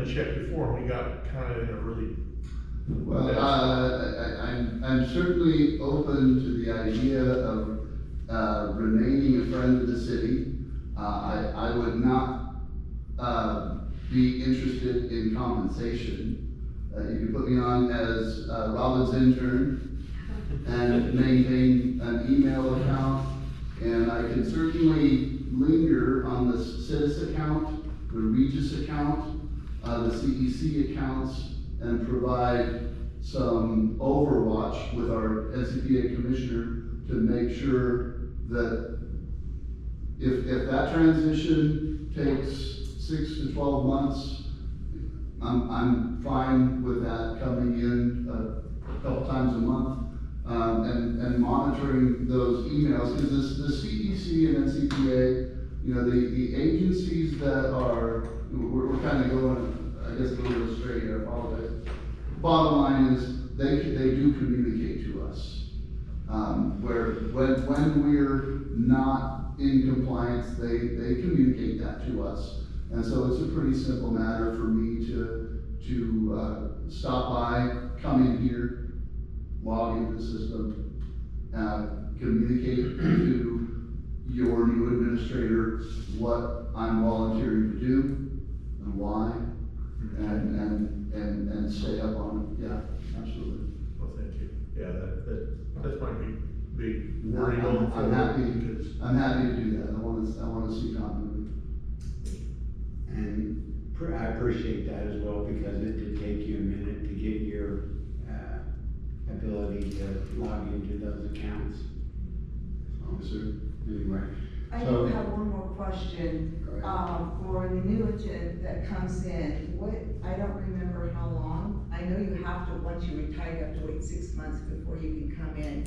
and checked before, and we got kind of in a really. Well, I'm certainly open to the idea of remaining a friend of the city. I would not be interested in compensation. You can put me on as Robin's intern and maintain an email account, and I can certainly linger on the CITIS account, the Regis account, the CEC accounts, and provide some overwatch with our NCPA commissioner to make sure that if that transition takes 6 to 12 months, I'm fine with that coming in a couple times a month, and monitoring those emails, because the CEC and NCPA, you know, the agencies that are, we're kind of going, I guess, a little astray here, I apologize. Bottom line is, they do communicate to us, where when we're not in compliance, they communicate that to us. And so it's a pretty simple matter for me to stop by, come in here, log into the system, communicate to your new administrator what I'm volunteering to do and why, and stay up on it. Yeah, absolutely. Well, thank you. Yeah, that might be worry going forward. I'm happy to do that. I want to see continuity. And I appreciate that as well, because it did take you a minute to get your ability to log into those accounts. Yes, sir. Anyway. I do have one more question. For an annuitant that comes in, I don't remember how long. I know you have to, once you retire, you have to wait 6 months before you can come in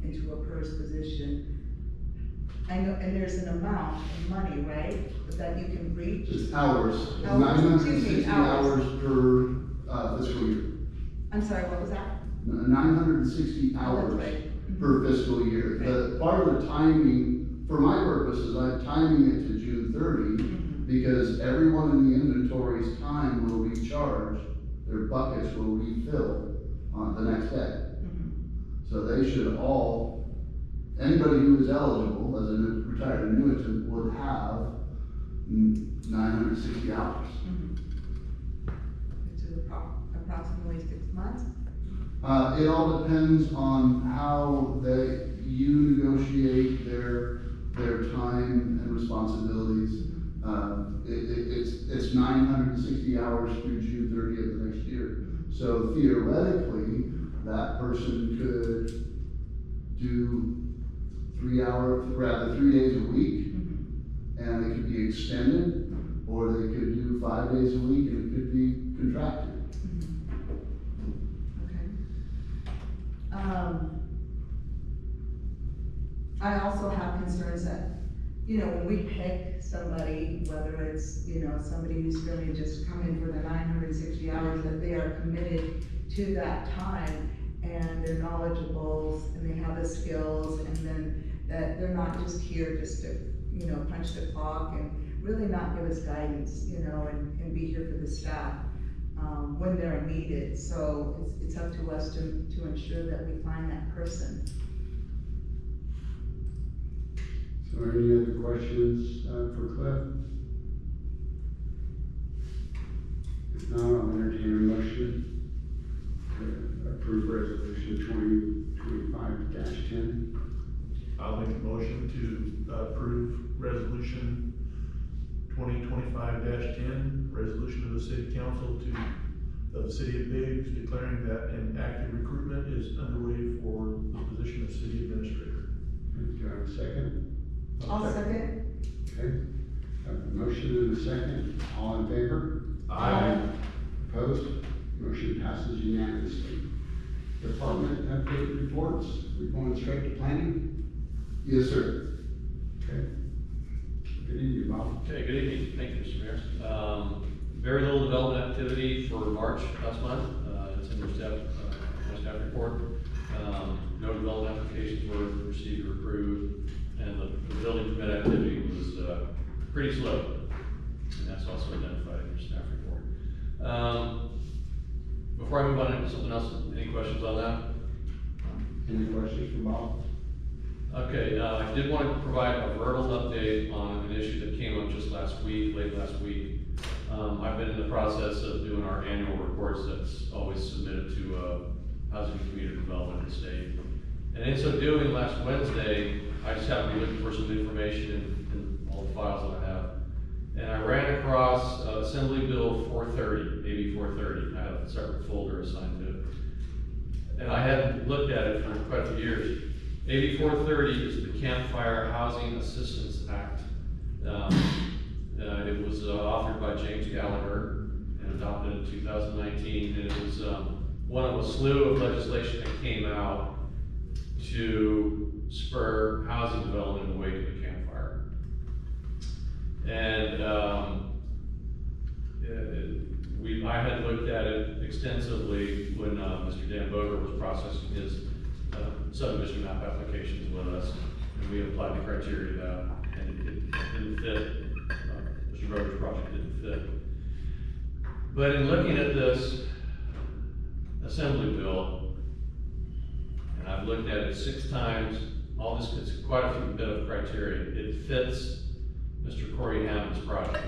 into a PERS position. I know, and there's an amount of money, right, that you can reach? Just hours. Hours. 960 Hours. hours per fiscal year. I'm sorry, what was that? 960 hours Right. per fiscal year. Right. The part of the timing, for my purposes, I'm timing it to June 30 because everyone in the inventory's time will recharge, their buckets will refill on the next day. So they should all, anybody who is eligible as a retired annuitant would have 960 hours. Which is approximately 6 months. It all depends on how you negotiate their time and responsibilities. It's 960 hours through June 30th of next year. So theoretically, that person could do 3 days a week, and it could be extended, or they could do 5 days a week, and it could be contracted. I also have concerns that, you know, when we pick somebody, whether it's, you know, somebody who's going to just come in for the 960 hours, that they are committed to that time, and they're knowledgeable, and they have the skills, and then that they're not just here just to, you know, punch the clock and really not give us guidance, you know, and be here for the staff when they're needed. So it's up to us to ensure that we find that person. So any other questions for Cliff? If not, I'll entertain a motion to approve resolution 2025-10. I'll make a motion to approve resolution 2025-10, resolution of the city council of the city of Biggs declaring that an active recruitment is underway for the position of city administrator. Do I have a second? I'll second. Okay. Have a motion and a second. All in favor? Aye. Opposed? Motion passes unanimously. Department update reports. We're going straight to planning? Yes, sir. Okay. Good evening, Bob. Okay, good evening. Thank you, Mr. Mayor. Very little development activity for March last month. It's in your staff report. No development applications were received or approved, and the building permit activity was pretty slow. And that's also identified in your staff report. before I move on into something else, any questions on that? Any questions for Bob? Okay, I did want to provide a verbal update on an issue that came up just last week, late last week. I've been in the process of doing our annual reports that's always submitted to Housing and Community Development in the state. And in so doing, last Wednesday, I just happened to be looking for some information in all the files that I have. And I ran across Assembly Bill 430, AB 430. I have a separate folder assigned to it. And I hadn't looked at it for quite a few years. AB 430 is the Campfire Housing Assistance Act. It was authored by James Gallagher and adopted in 2019, and it was one of a slew of legislation that came out to spur housing development in the wake of the campfire. And I had looked at it extensively when Mr. Dan Boger was processing his subdivision map applications with us, and we applied the criteria to that, and it didn't fit. Mr. Boger's project didn't fit. But in looking at this Assembly bill, and I've looked at it 6 times, all this, it's quite a bit of criteria. It fits Mr. Corey Hammond's project.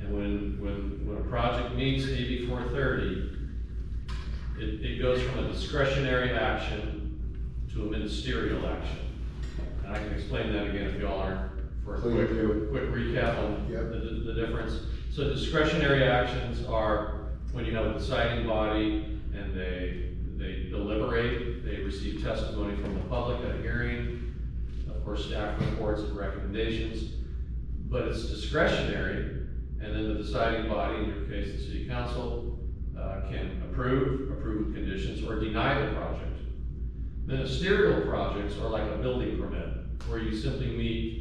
And when a project meets AB 430, it goes from a discretionary action to a ministerial action. And I can explain that again if y'all aren't, for a quick recap on the difference. So discretionary actions are when you have a deciding body and they deliberate, they receive testimony from the public at a hearing, of course staff reports and recommendations, but it's discretionary, and then the deciding body, in your case the city council, can approve with conditions, or deny the project. Ministerial projects are like a building permit, where you simply meet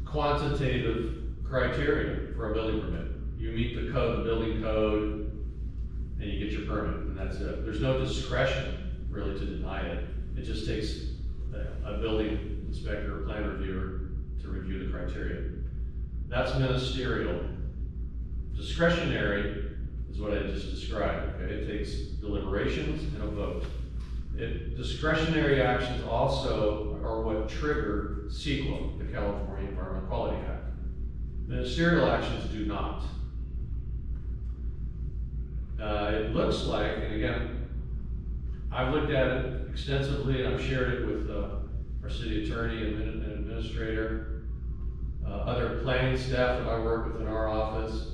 quantitative criteria for a building permit. You meet the building code, and you get your permit, and that's it. There's no discretion really to deny it. It just takes a building inspector or plan reviewer to review the criteria. That's ministerial. Discretionary is what I just described, okay? It takes deliberations and a vote. Discretionary actions also are what trigger CEQA, the California Environmental Quality Act. Ministerial actions do not. It looks like, and again, I've looked at it extensively, and I've shared it with our city attorney and administrator, other planning staff that I work with in our office.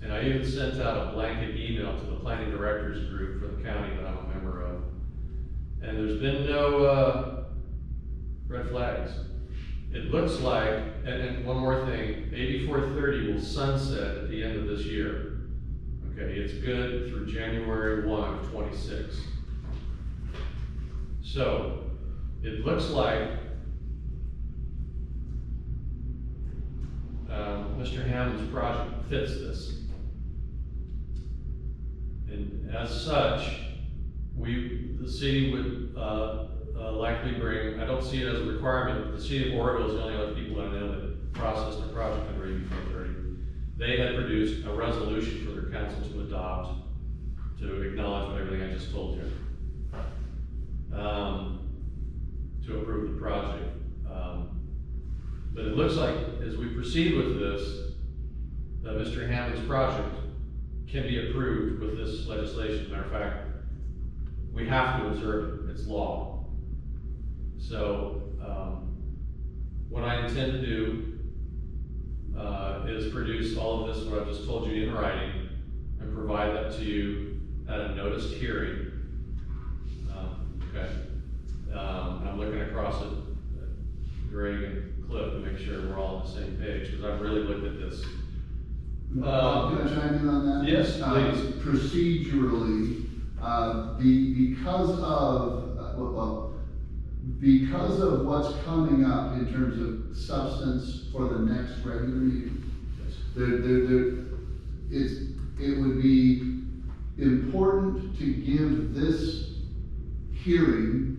And I even sent out a blanket email to the planning directors group for the county that I'm a member of. And there's been no red flags. It looks like, and one more thing, AB 430 will sunset at the end of this year. Okay, it's good through January 1 of 26. So, it looks like Mr. Hammond's project fits this. And as such, the city would likely bring, I don't see it as a requirement, but the city of Oroville is the only other people I know that processed a project under AB 430. They had produced a resolution for their council to adopt to acknowledge everything I just told you, to approve the project. But it looks like as we proceed with this, that Mr. Hammond's project can be approved with this legislation. Matter of fact, we have to observe it, it's law. So, what I intend to do is produce all of this, what I've just told you, in writing, and provide that to you at a noticed hearing. Okay. And I'm looking across at Greg and Cliff to make sure we're all on the same page, because I've really looked at this. Can I chime in on that? Yes, please. Procedurally, because of what's coming up in terms of substance for the next regular meeting, it would be important to give this hearing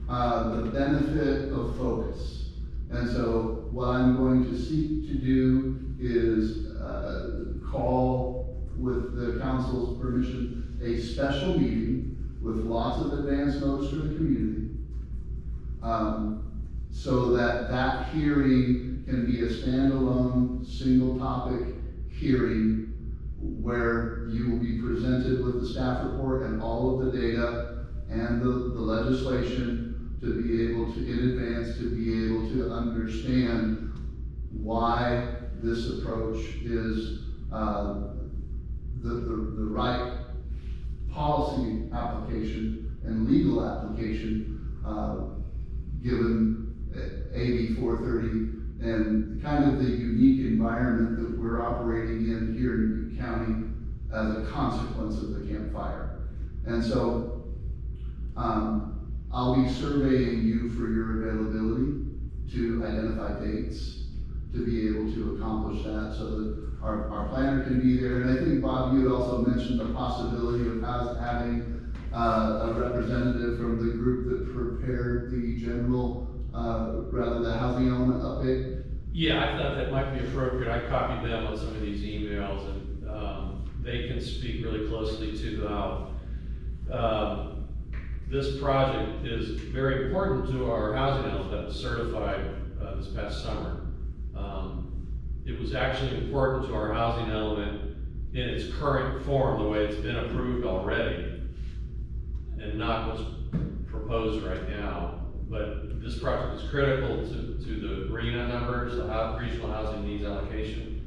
the benefit of focus. And so what I'm going to seek to do is is, call, with the council's permission, a special meeting with lots of advance notice to the community. So that that hearing can be a standalone, single topic hearing where you will be presented with the staff report and all of the data and the legislation to be able to, in advance, to be able to understand why this approach is the right policy application and legal application, given AB 430 and kind of the unique environment that we're operating in here in Butte County as a consequence of the Camp Fire. And so, I'll be surveying you for your availability to identify dates, to be able to accomplish that so that our planner can be there. And I think, Bob, you had also mentioned the possibility of us having a representative from the group that prepared the general, rather the housing element update. Yeah, I thought that might be appropriate. I copied them on some of these emails, and they can speak really closely to how this project is very important to our housing element that was certified this past summer. It was actually important to our housing element in its current form, the way it's been approved already, and not what's proposed right now. But this project is critical to the RHNA numbers, the Regional Housing Needs Allocation